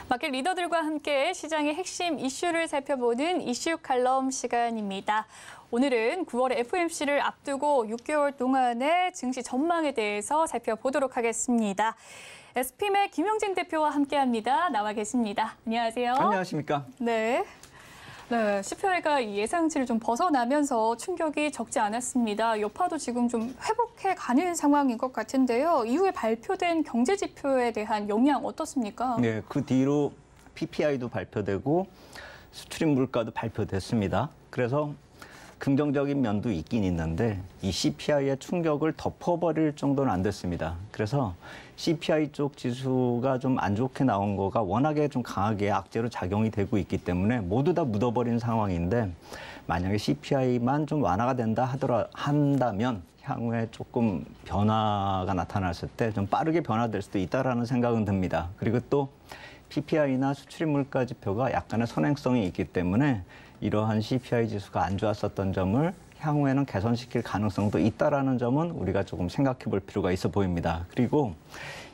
마켓 리더들과 함께 시장의 핵심 이슈를 살펴보는 이슈 칼럼 시간입니다. 오늘은 9월에 FOMC를 앞두고 6개월 동안의 증시 전망에 대해서 살펴보도록 하겠습니다. SPM의 김영진 대표와 함께합니다. 나와 계십니다. 안녕하세요. 안녕하십니까? 네. 네, CPI가 예상치를 좀 벗어나면서 충격이 적지 않았습니다. 여파도 지금 좀 회복해 가는 상황인 것 같은데요. 이후에 발표된 경제 지표에 대한 영향 어떻습니까? 네, 그 뒤로 PPI도 발표되고 수출입 물가도 발표됐습니다. 그래서 긍정적인 면도 있긴 있는데 이 CPI의 충격을 덮어버릴 정도는 안 됐습니다. 그래서 CPI 쪽 지수가 좀 안 좋게 나온 거가 워낙에 좀 강하게 악재로 작용이 되고 있기 때문에 모두 다 묻어버린 상황인데 만약에 CPI만 좀 완화가 한다면 향후에 조금 변화가 나타났을 때 좀 빠르게 변화될 수도 있다라는 생각은 듭니다. 그리고 또 PPI나 수출입 물가 지표가 약간의 선행성이 있기 때문에 이러한 CPI 지수가 안 좋았었던 점을 향후에는 개선시킬 가능성도 있다라는 점은 우리가 조금 생각해 볼 필요가 있어 보입니다. 그리고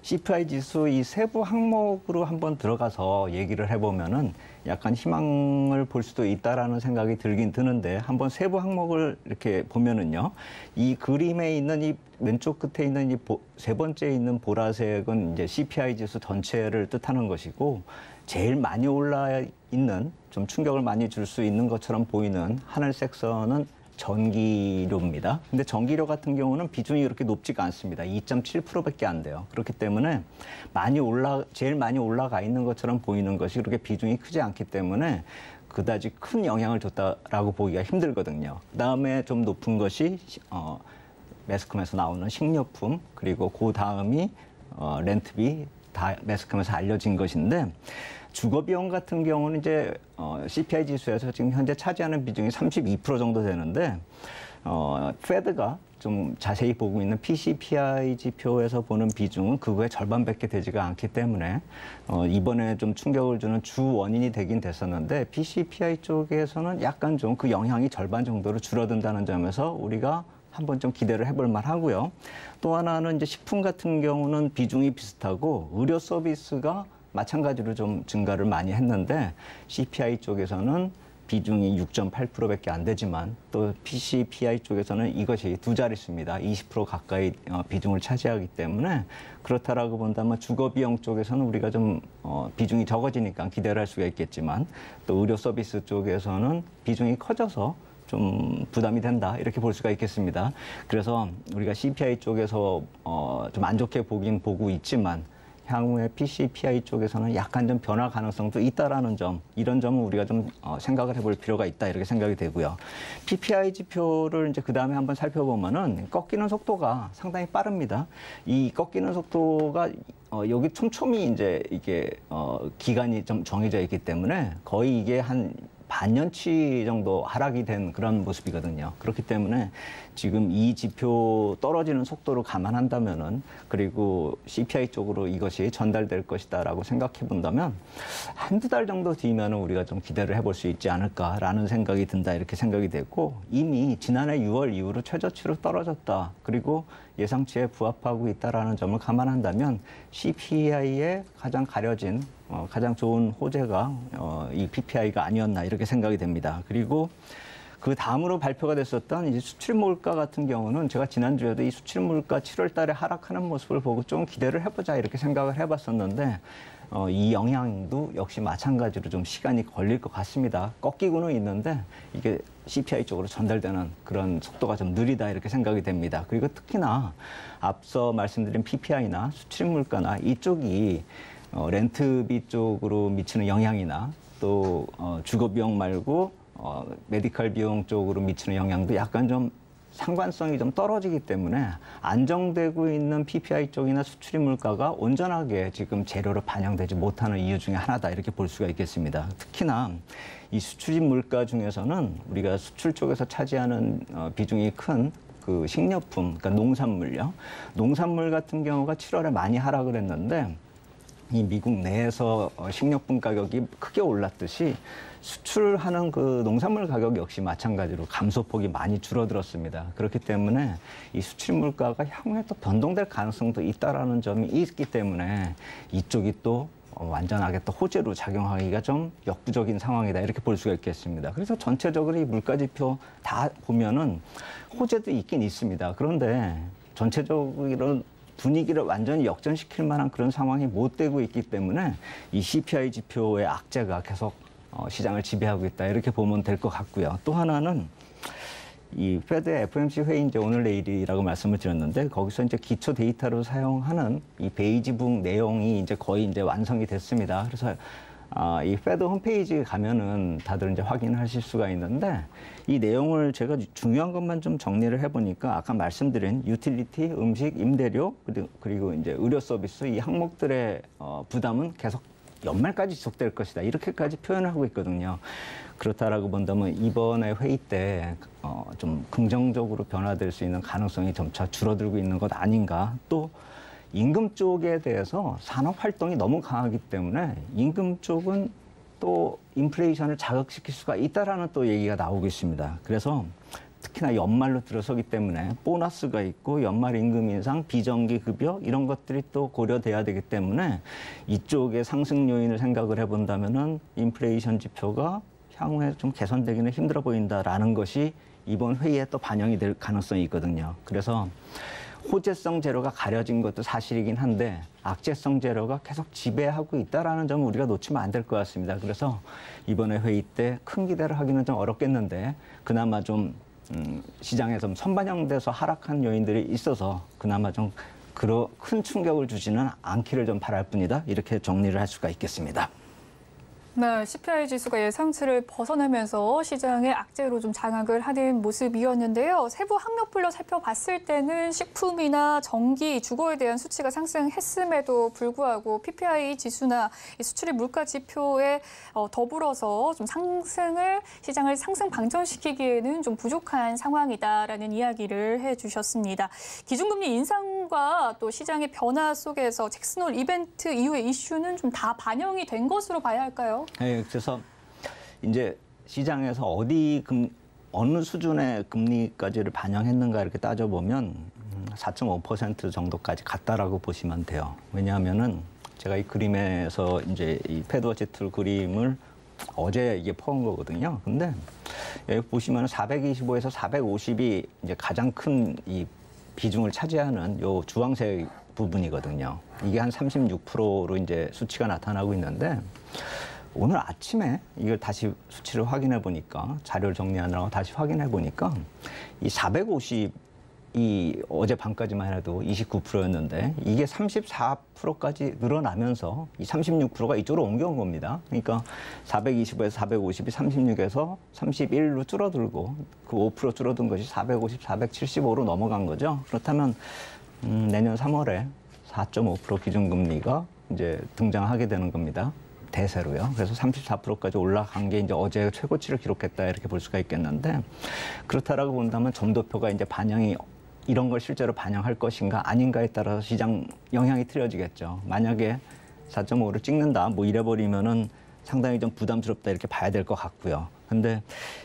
CPI 지수 이 세부 항목으로 한번 들어가서 얘기를 해보면은 약간 희망을 볼 수도 있다라는 생각이 들긴 드는데 한번 세부 항목을 이렇게 보면은요. 이 그림에 있는 이 왼쪽 끝에 있는 이 세 번째 있는 보라색은 이제 CPI 지수 전체를 뜻하는 것이고 제일 많이 올라 있는 좀 충격을 많이 줄 수 있는 것처럼 보이는 하늘색 선은 전기료입니다. 근데 전기료 같은 경우는 비중이 그렇게 높지가 않습니다. 2.7%밖에 안 돼요. 그렇기 때문에 제일 많이 올라가 있는 것처럼 보이는 것이 그렇게 비중이 크지 않기 때문에 그다지 큰 영향을 줬다라고 보기가 힘들거든요. 그다음에 좀 높은 것이 매스컴에서 나오는 식료품, 그리고 그 다음이 렌트비, 다 매스컴에서 알려진 것인데 주거비용 같은 경우는 이제 CPI 지수에서 지금 현재 차지하는 비중이 32% 정도 되는데 페드가 좀 자세히 보고 있는 PCPI 지표에서 보는 비중은 그거의 절반밖에 되지가 않기 때문에 이번에 좀 충격을 주는 주 원인이 되긴 됐었는데 PCPI 쪽에서는 약간 좀 그 영향이 절반 정도로 줄어든다는 점에서 우리가 한번 좀 기대를 해볼 만하고요. 또 하나는 이제 식품 같은 경우는 비중이 비슷하고 의료 서비스가 마찬가지로 좀 증가를 많이 했는데 CPI 쪽에서는 비중이 6.8%밖에 안 되지만 또 PCPI 쪽에서는 이것이 두 자릿수입니다. 20% 가까이 비중을 차지하기 때문에 그렇다라고 본다면 주거비용 쪽에서는 우리가 좀 비중이 적어지니까 기대를 할 수가 있겠지만 또 의료 서비스 쪽에서는 비중이 커져서 좀 부담이 된다 이렇게 볼 수가 있겠습니다. 그래서 우리가 CPI 쪽에서 좀 안 좋게 보고 있지만 향후에 PCPI 쪽에서는 약간 좀 변화 가능성도 있다라는 점, 이런 점은 우리가 좀 생각을 해볼 필요가 있다 이렇게 생각이 되고요. PPI 지표를 이제 그 다음에 한번 살펴보면은 꺾이는 속도가 상당히 빠릅니다. 이 꺾이는 속도가 여기 촘촘히 이제 이게 기간이 좀 정해져 있기 때문에 거의 이게 한 반년치 정도 하락이 된 그런 모습이거든요. 그렇기 때문에 지금 이 지표 떨어지는 속도를 감안한다면은 그리고 CPI 쪽으로 이것이 전달될 것이다라고 생각해 본다면 한두 달 정도 뒤면은 우리가 좀 기대를 해볼 수 있지 않을까라는 생각이 든다 이렇게 생각이 됐고 이미 지난해 6월 이후로 최저치로 떨어졌다. 그리고 예상치에 부합하고 있다라는 점을 감안한다면 CPI에 가장 가려진 가장 좋은 호재가 이 PPI가 아니었나 이렇게 생각이 됩니다. 그리고 그 다음으로 발표가 됐었던 이제 수출 물가 같은 경우는 제가 지난주에도 이 수출 물가 7월 달에 하락하는 모습을 보고 좀 기대를 해보자 이렇게 생각을 해봤었는데 이 영향도 역시 마찬가지로 좀 시간이 걸릴 것 같습니다. 꺾이고는 있는데 이게 CPI 쪽으로 전달되는 그런 속도가 좀 느리다 이렇게 생각이 됩니다. 그리고 특히나 앞서 말씀드린 PPI나 수출 물가나 이쪽이 렌트비 쪽으로 미치는 영향이나 또 주거비용 말고 메디컬 비용 쪽으로 미치는 영향도 약간 좀 상관성이 좀 떨어지기 때문에 안정되고 있는 PPI 쪽이나 수출입 물가가 온전하게 지금 재료로 반영되지 못하는 이유 중에 하나다 이렇게 볼 수가 있겠습니다. 특히나 이 수출입 물가 중에서는 우리가 수출 쪽에서 차지하는 비중이 큰 그 식료품, 그러니까 농산물요. 농산물 같은 경우가 7월에 많이 하락을 했는데 이 미국 내에서 식료품 가격이 크게 올랐듯이 수출하는 그 농산물 가격 역시 마찬가지로 감소폭이 많이 줄어들었습니다. 그렇기 때문에 이 수출 물가가 향후에 또 변동될 가능성도 있다라는 점이 있기 때문에 이쪽이 또 완전하게 또 호재로 작용하기가 좀 역부족인 상황이다 이렇게 볼 수가 있겠습니다. 그래서 전체적으로 이 물가 지표 다 보면은 호재도 있긴 있습니다. 그런데 전체적으로 분위기를 완전히 역전시킬 만한 그런 상황이 못 되고 있기 때문에 이 CPI 지표의 악재가 계속 시장을 지배하고 있다 이렇게 보면 될 것 같고요. 또 하나는 이 페드의 FOMC 회의 이제 오늘 내일이라고 말씀을 드렸는데 거기서 이제 기초 데이터로 사용하는 이 베이지북 내용이 이제 거의 이제 완성이 됐습니다. 그래서 이 페드 홈페이지에 가면은 다들 이제 확인하실 수가 있는데 이 내용을 제가 중요한 것만 좀 정리를 해보니까 아까 말씀드린 유틸리티, 음식, 임대료 그리고 이제 의료 서비스 이 항목들의 부담은 계속 연말까지 지속될 것이다 이렇게까지 표현을 하고 있거든요. 그렇다라고 본다면 이번에 회의 때 좀 긍정적으로 변화될 수 있는 가능성이 점차 줄어들고 있는 것 아닌가. 또 임금 쪽에 대해서 산업 활동이 너무 강하기 때문에 임금 쪽은 또 인플레이션을 자극시킬 수가 있다라는 또 얘기가 나오고 있습니다. 그래서 특히나 연말로 들어서기 때문에 보너스가 있고 연말 임금 인상, 비정기 급여 이런 것들이 또 고려돼야 되기 때문에 이쪽의 상승 요인을 생각을 해본다면은 인플레이션 지표가 향후에 좀 개선되기는 힘들어 보인다라는 것이 이번 회의에 또 반영이 될 가능성이 있거든요. 그래서 호재성 재료가 가려진 것도 사실이긴 한데 악재성 재료가 계속 지배하고 있다라는 점을 우리가 놓치면 안 될 것 같습니다. 그래서 이번에 회의 때 큰 기대를 하기는 좀 어렵겠는데 그나마 좀 시장에 좀 선반영돼서 하락한 요인들이 있어서 그나마 좀 큰 충격을 주지는 않기를 좀 바랄 뿐이다. 이렇게 정리를 할 수가 있겠습니다. 네, CPI 지수가 예상치를 벗어나면서 시장의 악재로 좀 장악을 하는 모습이었는데요. 세부 학력별로 살펴봤을 때는 식품이나 전기, 주거에 대한 수치가 상승했음에도 불구하고 PPI 지수나 수출입 물가 지표에 더불어서 좀 시장을 상승 방전시키기에는 좀 부족한 상황이다라는 이야기를 해주셨습니다. 기준금리 인상과 또 시장의 변화 속에서 잭슨홀 이벤트 이후의 이슈는 좀 다 반영이 된 것으로 봐야 할까요? 네, 그래서 이제 시장에서 어느 수준의 금리까지를 반영했는가 이렇게 따져보면 4.5% 정도까지 갔다라고 보시면 돼요. 왜냐하면은 제가 이 그림에서 이제 이 패드워치 툴 그림을 어제 이게 퍼온 거거든요. 근데 여기 보시면 425에서 450이 이제 가장 큰 이 비중을 차지하는 요 주황색 부분이거든요. 이게 한 36%로 이제 수치가 나타나고 있는데 오늘 아침에 이걸 다시 수치를 확인해 보니까 자료를 정리하느라고 다시 확인해 보니까 이 450이 어제 밤까지만 해도 29%였는데 이게 34%까지 늘어나면서 이 36%가 이쪽으로 옮겨온 겁니다. 그러니까 425에서 450이 36에서 31로 줄어들고 그 5% 줄어든 것이 450, 475로 넘어간 거죠. 그렇다면 내년 3월에 4.5% 기준금리가 이제 등장하게 되는 겁니다. 대세로요. 그래서 34%까지 올라간 게 이제 어제 최고치를 기록했다 이렇게 볼 수가 있겠는데 그렇다라고 본다면 점도표가 이제 이런 걸 실제로 반영할 것인가 아닌가에 따라서 시장 영향이 틀어지겠죠. 만약에 4.5를 찍는다 뭐 이래버리면은 상당히 좀 부담스럽다 이렇게 봐야 될 것 같고요. 근데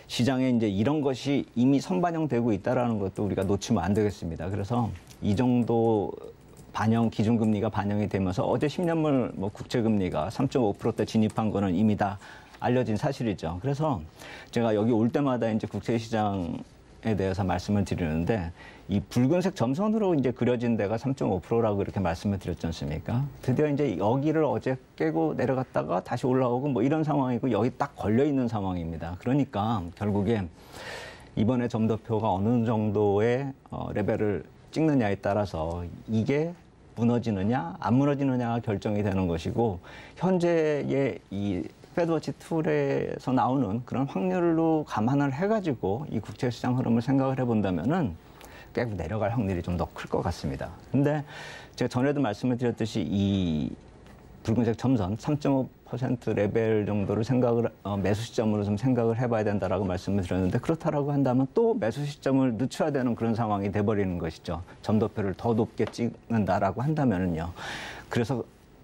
시장에 이제 이런 것이 이미 선반영되고 있다라는 것도 우리가 놓치면 안 되겠습니다. 그래서 이 정도 기준금리가 반영이 되면서 어제 10년물 뭐 국채금리가 3.5%대 진입한 거는 이미 다 알려진 사실이죠. 그래서 제가 여기 올 때마다 이제 국채시장에 대해서 말씀을 드리는데 이 붉은색 점선으로 이제 그려진 데가 3.5%라고 이렇게 말씀을 드렸지 않습니까? 드디어 이제 여기를 어제 깨고 내려갔다가 다시 올라오고 뭐 이런 상황이고 여기 딱 걸려 있는 상황입니다. 그러니까 결국에 이번에 점도표가 어느 정도의 레벨을 찍느냐에 따라서 이게 무너지느냐 안 무너지느냐가 결정이 되는 것이고 현재의 이 패드워치 툴에서 나오는 그런 확률로 감안을 해가지고 이 국채시장 흐름을 생각을 해본다면은 깨고 내려갈 확률이 좀 더 클 것 같습니다. 근데 제가 전에도 말씀을 드렸듯이 이 붉은색 점선 3.5% 레벨 정도를 매수 시점으로 좀 생각을 해봐야 된다라고 말씀을 드렸는데 그렇다라고 한다면 또 매수 시점을 늦춰야 되는 그런 상황이 돼버리는 것이죠. 점도표를 더 높게 찍는다라고 한다면은요. 그래서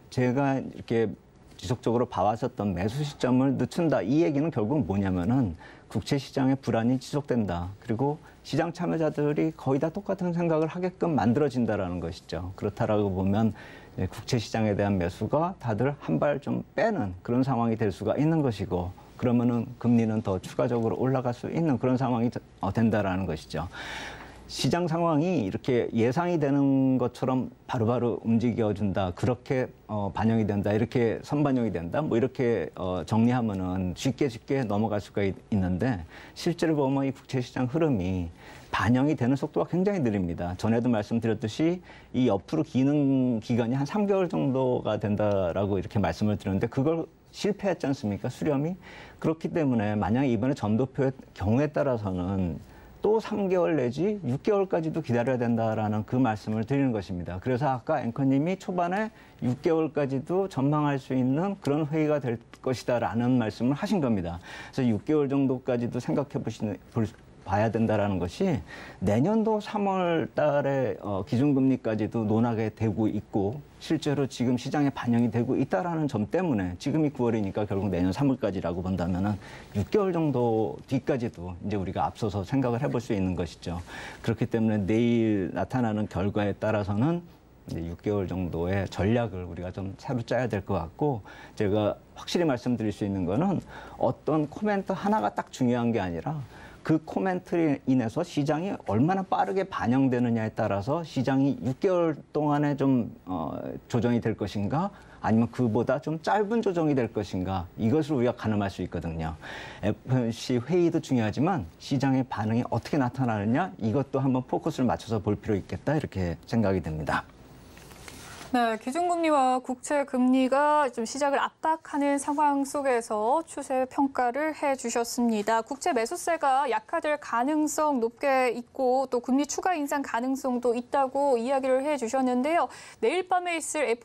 제가 이렇게 지속적으로 봐왔었던 매수 시점을 늦춘다. 이 얘기는 결국 뭐냐면은 국채 시장의 불안이 지속된다. 그리고 시장 참여자들이 거의 다 똑같은 생각을 하게끔 만들어진다라는 것이죠. 그렇다라고 보면 국채 시장에 대한 매수가 다들 한 발 좀 빼는 그런 상황이 될 수가 있는 것이고 그러면은 금리는 더 추가적으로 올라갈 수 있는 그런 상황이 된다라는 것이죠. 시장 상황이 이렇게 예상이 되는 것처럼 바로바로 움직여준다. 그렇게 반영이 된다. 이렇게 선반영이 된다. 뭐 이렇게 정리하면은 쉽게 넘어갈 수가 있는데 실제로 보면 이 국채시장 흐름이 반영이 되는 속도가 굉장히 느립니다. 전에도 말씀드렸듯이 이 옆으로 기는 기간이 한 3개월 정도가 된다라고 이렇게 말씀을 드렸는데 그걸 실패했지 않습니까? 수렴이. 그렇기 때문에 만약에 이번에 점도표의 경우에 따라서는 또 3개월 내지 6개월까지도 기다려야 된다라는 그 말씀을 드리는 것입니다. 그래서 아까 앵커님이 초반에 6개월까지도 전망할 수 있는 그런 회의가 될 것이다라는 말씀을 하신 겁니다. 그래서 6개월 정도까지도 생각해 봐야 된다라는 것이 내년도 3월 달에 기준금리까지도 논하게 되고 있고 실제로 지금 시장에 반영이 되고 있다라는 점 때문에 지금이 9월이니까 결국 내년 3월까지라고 본다면은 6개월 정도 뒤까지도 이제 우리가 앞서서 생각을 해볼 수 있는 것이죠. 그렇기 때문에 내일 나타나는 결과에 따라서는 이제 6개월 정도의 전략을 우리가 좀 새로 짜야 될 것 같고 제가 확실히 말씀드릴 수 있는 거는 어떤 코멘트 하나가 딱 중요한 게 아니라 그 코멘트로 인해서 시장이 얼마나 빠르게 반영되느냐에 따라서 시장이 6개월 동안에 좀 조정이 될 것인가 아니면 그보다 좀 짧은 조정이 될 것인가 이것을 우리가 가늠할 수 있거든요. FOMC 회의도 중요하지만 시장의 반응이 어떻게 나타나느냐 이것도 한번 포커스를 맞춰서 볼 필요 있겠다 이렇게 생각이 됩니다. 네, 기준금리와 국채금리가 좀 시작을 압박하는 상황 속에서 추세 평가를 해주셨습니다. 국채 매수세가 약화될 가능성 높게 있고 또 금리 추가 인상 가능성도 있다고 이야기를 해주셨는데요. 내일 밤에 있을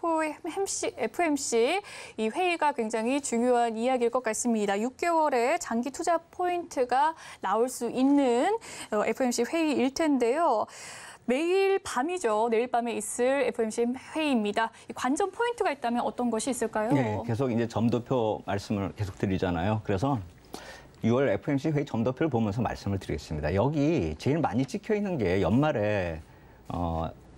FOMC 이 회의가 굉장히 중요한 이야기일 것 같습니다. 6개월의 장기 투자 포인트가 나올 수 있는 FOMC 회의일 텐데요. 매일 밤이죠. 내일 밤에 있을 FOMC 회의입니다. 관전 포인트가 있다면 어떤 것이 있을까요? 네, 계속 이제 점도표 말씀을 계속 드리잖아요. 그래서 6월 FOMC 회의 점도표를 보면서 말씀을 드리겠습니다. 여기 제일 많이 찍혀 있는 게 연말에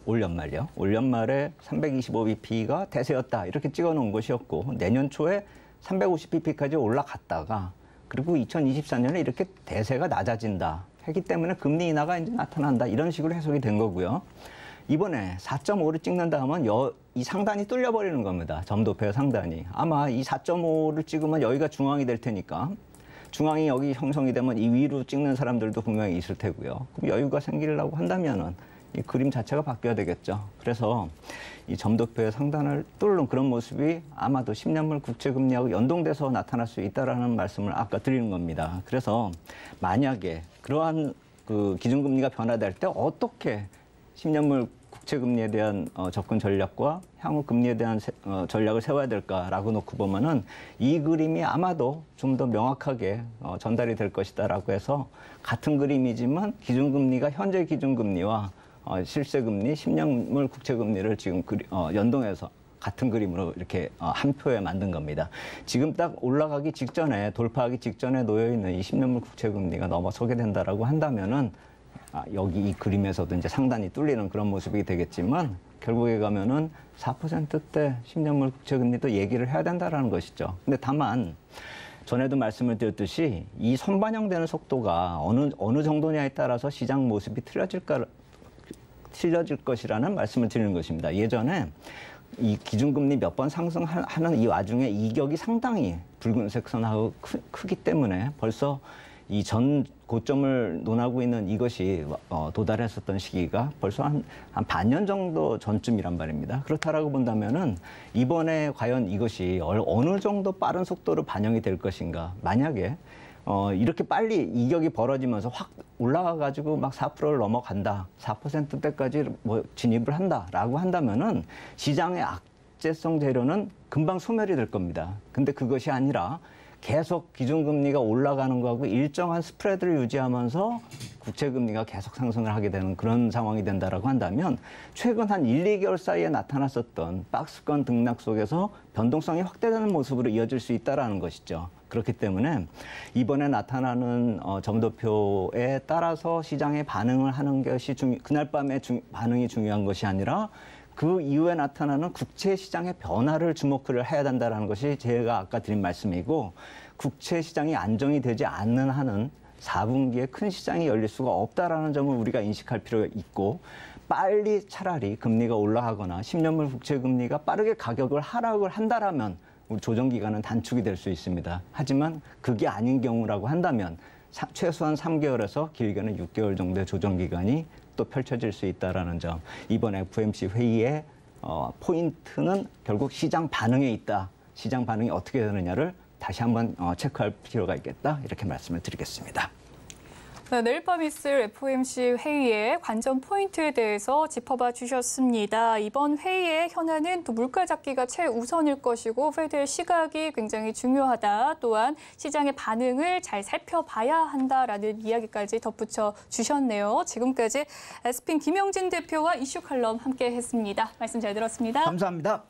올 연말이요. 올 연말에 325bp가 대세였다 이렇게 찍어놓은 것이었고 내년 초에 350bp까지 올라갔다가 그리고 2024년에 이렇게 대세가 낮아진다. 했기 때문에 금리 인하가 이제 나타난다 이런 식으로 해석이 된 거고요. 이번에 4.5를 찍는다 하면 이 상단이 뚫려버리는 겁니다. 점도표의 상단이. 아마 이 4.5를 찍으면 여기가 중앙이 될 테니까 중앙이 여기 형성이 되면 이 위로 찍는 사람들도 분명히 있을 테고요. 그럼 여유가 생기려고 한다면은 이 그림 자체가 바뀌어야 되겠죠. 그래서 이 점도표의 상단을 뚫는 그런 모습이 아마도 10년물 국채금리하고 연동돼서 나타날 수 있다라는 말씀을 아까 드리는 겁니다. 그래서 만약에 그러한 그 기준금리가 변화될 때 어떻게 10년물 국채금리에 대한 접근 전략과 향후 금리에 대한 전략을 세워야 될까라고 놓고 보면은 이 그림이 아마도 좀 더 명확하게 전달이 될 것이다라고 해서 같은 그림이지만 기준금리가 현재 기준금리와 실세금리, 10년물 국채금리를 지금 연동해서 같은 그림으로 이렇게 한 표에 만든 겁니다. 지금 딱 올라가기 직전에 돌파하기 직전에 놓여 있는 이 10년물 국채금리가 넘어서게 된다라고 한다면은 여기 이 그림에서도 이제 상단이 뚫리는 그런 모습이 되겠지만 결국에 가면은 4%대 10년물 국채금리도 얘기를 해야 된다라는 것이죠. 근데 다만 전에도 말씀을 드렸듯이 이 선반영되는 속도가 어느 정도냐에 따라서 시장 모습이 틀려질 것이라는 말씀을 드리는 것입니다. 예전에 이 기준금리 몇 번 상승하는 이 와중에 이격이 상당히 붉은색 선하고 크기 때문에 벌써 이 전 고점을 논하고 있는 이것이 도달했었던 시기가 벌써 한 반년 정도 전쯤이란 말입니다. 그렇다라고 본다면은 이번에 과연 이것이 어느 정도 빠른 속도로 반영이 될 것인가. 만약에 이렇게 빨리 이격이 벌어지면서 확 올라가가지고 막 4%를 넘어간다, 4%대까지 뭐 진입을 한다라고 한다면은 시장의 악재성 재료는 금방 소멸이 될 겁니다. 근데 그것이 아니라 계속 기준금리가 올라가는 거하고 일정한 스프레드를 유지하면서 국채금리가 계속 상승을 하게 되는 그런 상황이 된다라고 한다면 최근 한 1, 2개월 사이에 나타났었던 박스권 등락 속에서 변동성이 확대되는 모습으로 이어질 수 있다라는 것이죠. 그렇기 때문에 이번에 나타나는 점도표에 따라서 시장의 반응을 하는 것이 그날 밤에 반응이 중요한 것이 아니라 그 이후에 나타나는 국채 시장의 변화를 주목을 해야 된다는 것이 제가 아까 드린 말씀이고 국채 시장이 안정이 되지 않는 한은 4분기에 큰 시장이 열릴 수가 없다라는 점을 우리가 인식할 필요가 있고 빨리 차라리 금리가 올라가거나 10년물 국채 금리가 빠르게 가격을 하락을 한다라면 조정 기간은 단축이 될 수 있습니다. 하지만 그게 아닌 경우라고 한다면 최소한 3개월에서 길게는 6개월 정도의 조정 기간이 또 펼쳐질 수 있다라는 점. 이번 FOMC 회의의 포인트는 결국 시장 반응에 있다. 시장 반응이 어떻게 되느냐를 다시 한번 체크할 필요가 있겠다. 이렇게 말씀을 드리겠습니다. 네, 내일 밤 있을 FOMC 회의의 관전 포인트에 대해서 짚어봐 주셨습니다. 이번 회의의 현안은 또 물가 잡기가 최우선일 것이고 페드의 시각이 굉장히 중요하다. 또한 시장의 반응을 잘 살펴봐야 한다라는 이야기까지 덧붙여 주셨네요. 지금까지 에스핀 김영진 대표와 이슈 칼럼 함께했습니다. 말씀 잘 들었습니다. 감사합니다.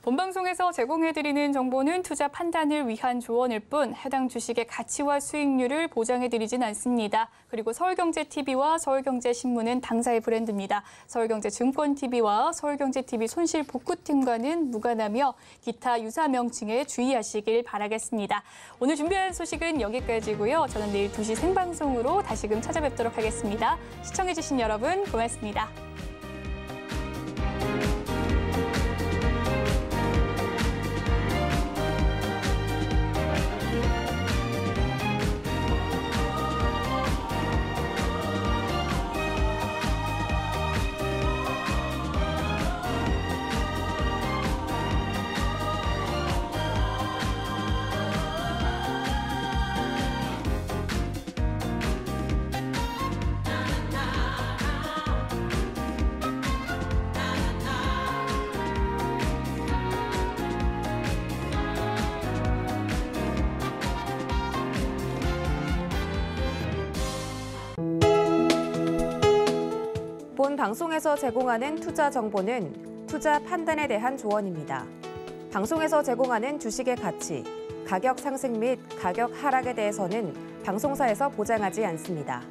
본방송에서 제공해드리는 정보는 투자 판단을 위한 조언일 뿐 해당 주식의 가치와 수익률을 보장해드리진 않습니다. 그리고 서울경제TV와 서울경제신문은 당사의 브랜드입니다. 서울경제증권TV와 서울경제TV 손실복구팀과는 무관하며 기타 유사 명칭에 주의하시길 바라겠습니다. 오늘 준비한 소식은 여기까지고요. 저는 내일 2시 생방송으로 다시금 찾아뵙도록 하겠습니다. 시청해주신 여러분 고맙습니다. 본 방송에서 제공하는 투자 정보는 투자 판단에 대한 조언입니다. 방송에서 제공하는 주식의 가치, 가격 상승 및 가격 하락에 대해서는 방송사에서 보장하지 않습니다.